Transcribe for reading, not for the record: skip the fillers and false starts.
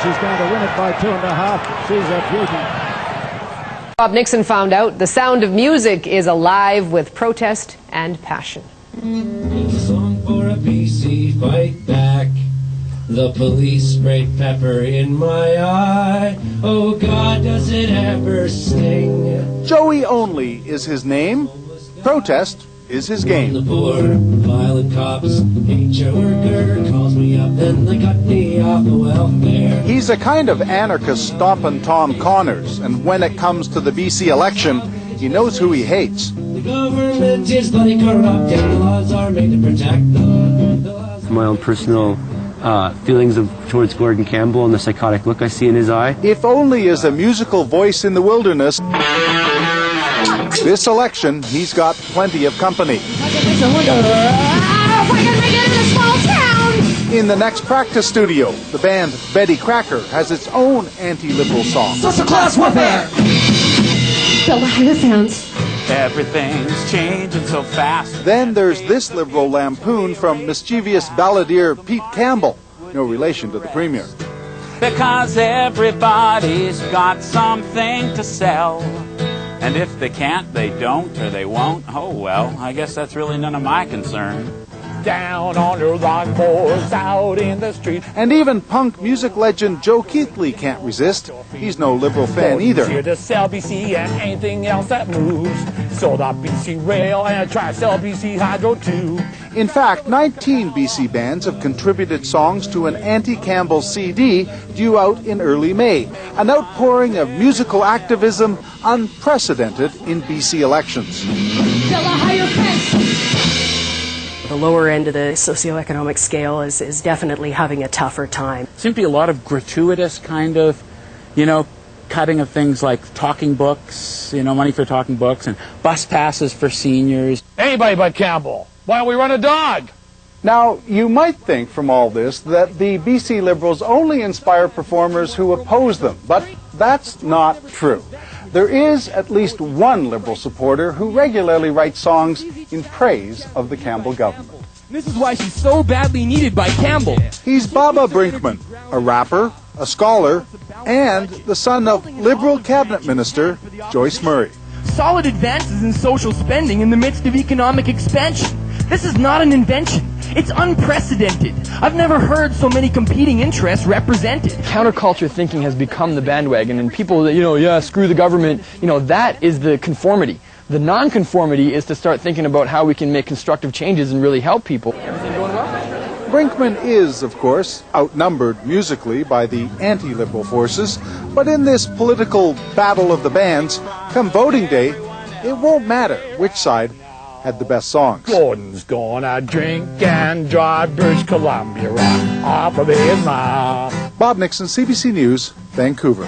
she's going to win it by 2.5. She's a beauty. Bob Nixon found out the sound of music is alive with protest and passion. It's a song for a BC fight back. The police sprayed pepper in my eye. Oh God, does it ever sting? Joey Only is his name. Protest is his game. The poor violent cops hate your worker, calls me up and they cut me off the welfare. He's a kind of anarchist stompin' Tom Connors, and when it comes to the BC election, he knows who he hates. The government is bloody corrupt and the laws are made to protect them. My own personal feelings towards Gordon Campbell and the psychotic look I see in his eye. If only as a musical voice in the wilderness, this election he's got plenty of company. In the next practice studio, the band Betty Kracker has its own anti-liberal song. Social class warfare! Build a higher fence. Everything's changing so fast. Then there's this liberal lampoon from mischievous balladeer Pete Campbell, no relation to the Premier. Because everybody's got something to sell. And if they can't, they don't, or they won't. Oh, well, I guess that's really none of my concern. Down on your longboards, out in the street. And even punk music legend Joe Keithley can't resist. He's no liberal fan either. Here to sell BC and anything else that moves. Sold out BC Rail and I try to sell BC Hydro too. In fact, 19 BC bands have contributed songs to an anti-Campbell CD due out in early May. An outpouring of musical activism unprecedented in BC elections. Build a higher fence. The lower end of the socioeconomic scale is definitely having a tougher time. Seems to be a lot of gratuitous kind of, cutting of things like talking books, money for talking books, and bus passes for seniors. Anybody but Campbell. Why don't we run a dog? Now, you might think from all this that the BC Liberals only inspire performers who oppose them, but that's not true. There is at least one Liberal supporter who regularly writes songs in praise of the Campbell government. This is why she's so badly needed by Campbell. He's Baba Brinkman, a rapper, a scholar, and the son of Liberal cabinet minister Joyce Murray. Solid advances in social spending in the midst of economic expansion. This is not an invention. It's unprecedented. I've never heard so many competing interests represented. Counterculture thinking has become the bandwagon, and people that, screw the government, that is the conformity. The non-conformity is to start thinking about how we can make constructive changes and really help people. Everything going well? Brinkman is, of course, outnumbered musically by the anti-liberal forces, but in this political battle of the bands, come voting day, it won't matter which side had the best songs. Gordon's gonna drink and drive British Columbia off of his mouth. Bob Nixon, CBC News, Vancouver.